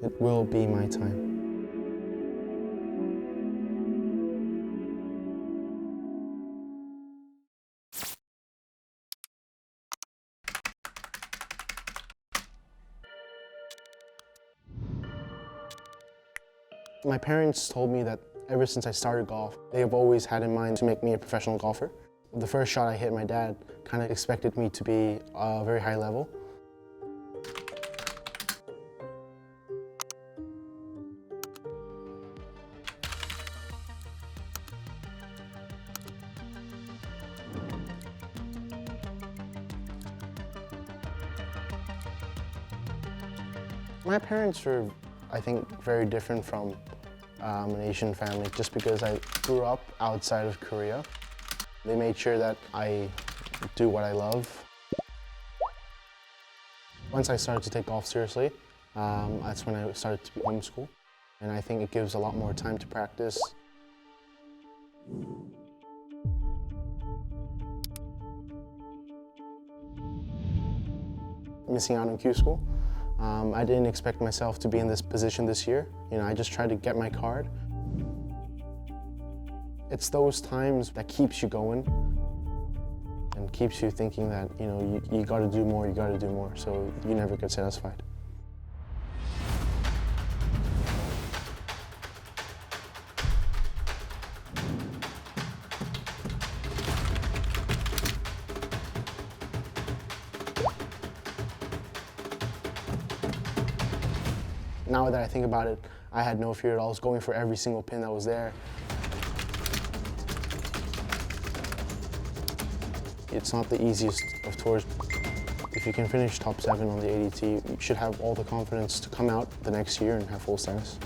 It will be my time. My parents told me that ever since I started golf, they have always had in mind to make me a professional golfer. The first shot I hit, my dad kind of expected me to be a very high level. My parents were, I think, very different from an Asian family just because I grew up outside of Korea. They made sure that I do what I love. Once I started to take golf seriously, that's when I started to be homeschooled. And I think it gives a lot more time to practice. Missing out on Q school. I didn't expect myself to be in this position this year. You know, I just tried to get my card. It's those times that keeps you going and keeps you thinking that, you know, you gotta do more, you gotta do more, so you never get satisfied. Now that I think about it, I had no fear at all. I was going for every single pin that was there. It's not the easiest of tours. If you can finish top 7 on the ADT, you should have all the confidence to come out the next year and have full status.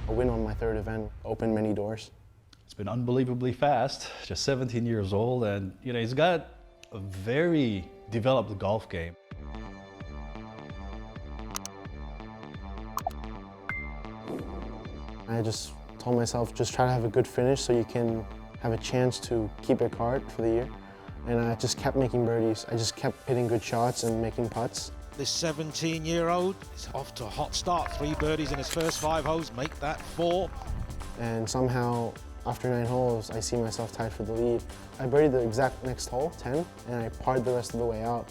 A win on my 3rd event opened many doors. It's been unbelievably fast, just 17 years old, and you know, he's got a very developed golf game. I just told myself, just try to have a good finish so you can have a chance to keep your card for the year. And I just kept making birdies. I just kept hitting good shots and making putts. This 17-year-old is off to a hot start. 3 birdies in his first 5 holes, make that 4. And somehow, after 9 holes, I see myself tied for the lead. I birdied the exact next hole, 10, and I parred the rest of the way out.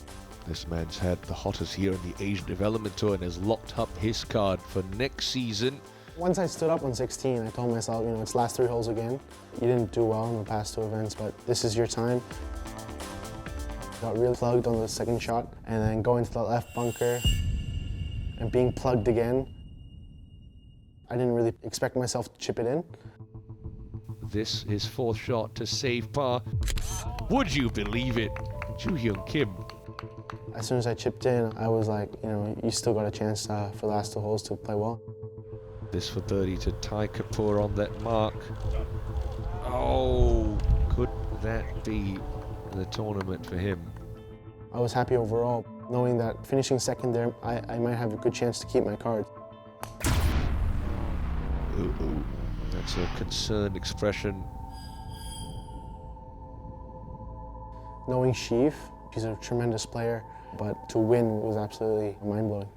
This man's had the hottest year in the Asian Development Tour and has locked up his card for next season. Once I stood up on 16, I told myself, you know, it's last 3 holes again. You didn't do well in the past 2 events, but this is your time. Got really plugged on the 2nd shot, and then going to the left bunker and being plugged again. I didn't really expect myself to chip it in. This is 4th shot to save par. Would you believe it? Joohyung Kim. As soon as I chipped in, I was like, you know, you still got a chance for the last 2 holes to play well. This for birdie to tie Kapoor on that mark. Oh, could that be the tournament for him? I was happy overall, knowing that finishing 2nd there, I might have a good chance to keep my card. Ooh, that's a concerned expression. Knowing Sheaf, he's a tremendous player, but to win was absolutely mind-blowing.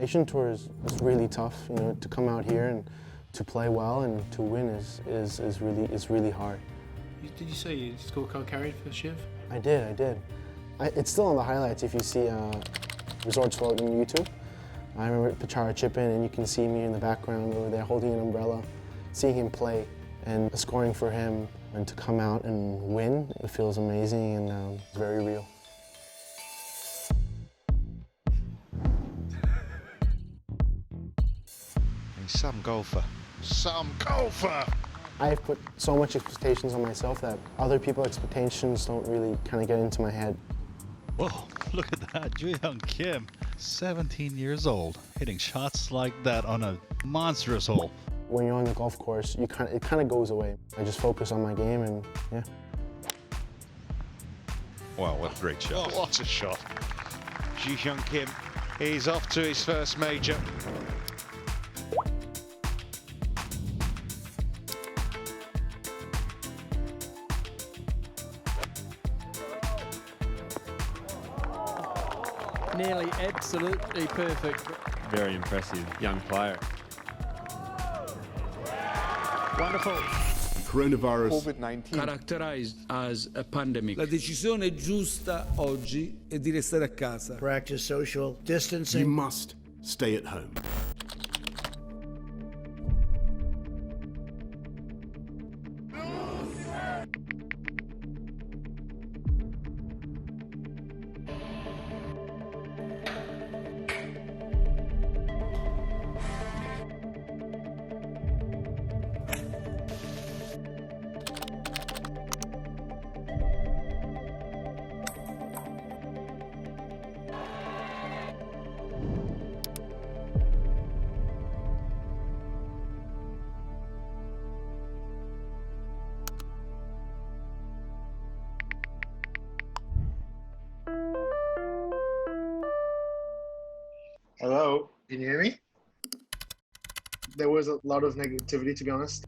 Asian Tour is really tough, you know, to come out here and to play well and to win is really hard. Did you say you scorecard carried for Shiv? I did. It's still on the highlights if you see Resorts Float on YouTube. I remember Pachara chipping, and you can see me in the background over there holding an umbrella, seeing him play and scoring for him, and to come out and win, it feels amazing and it's very real. Some golfer. I've put so much expectations on myself that other people's expectations don't really kind of get into my head. Whoa, look at that, Joohyung Kim, 17 years old, hitting shots like that on a monstrous hole. When you're on the golf course, it kind of goes away. I just focus on my game and yeah. Wow, what a great shot. Oh, what a shot. Joohyung Kim, he's off to his first major. Nearly absolutely perfect. Very impressive young player. Wonderful. Coronavirus COVID-19 characterized as a pandemic. La decisione giusta oggi è di restare a casa. Practice social distancing. You must stay at home. Hello, can you hear me? There was a lot of negativity, to be honest.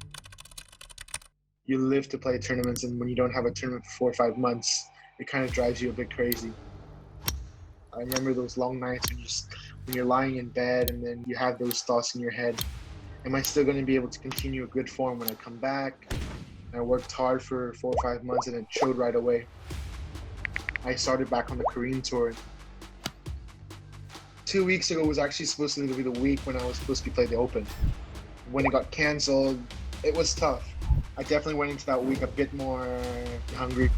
You live to play tournaments, and when you don't have a tournament for 4 or 5 months, it kind of drives you a bit crazy. I remember those long nights when you're lying in bed and then you have those thoughts in your head. Am I still going to be able to continue a good form when I come back? And I worked hard for 4 or 5 months and it showed right away. I started back on the Korean tour. 2 weeks ago was actually supposed to be the week when I was supposed to play the Open. When it got canceled, it was tough. I definitely went into that week a bit more hungry.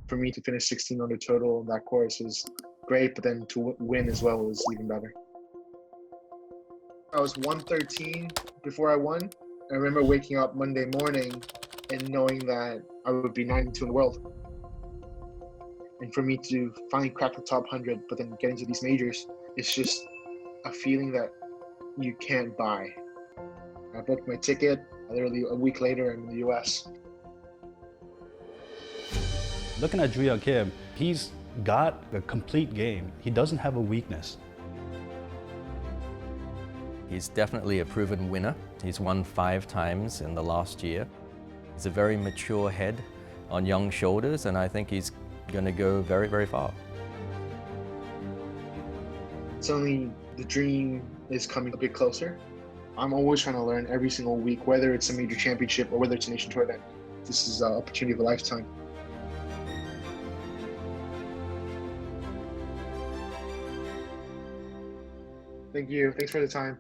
For me to finish 16 under total on that course was great, but then to win as well was even better. I was 113 before I won. I remember waking up Monday morning and knowing that I would be 92 in the world. And for me to finally crack the top 100, but then get into these majors, it's just a feeling that you can't buy. I booked my ticket. Literally a week later, I'm in the US. Looking at Joohyung Kim, he's got a complete game. He doesn't have a weakness. He's definitely a proven winner. He's won 5 times in the last year. He's a very mature head on young shoulders, and I think he's going to go very, very far. Suddenly, the dream is coming a bit closer. I'm always trying to learn every single week, whether it's a major championship or whether it's a nation tour event. This is an opportunity of a lifetime. Thank you. Thanks for the time.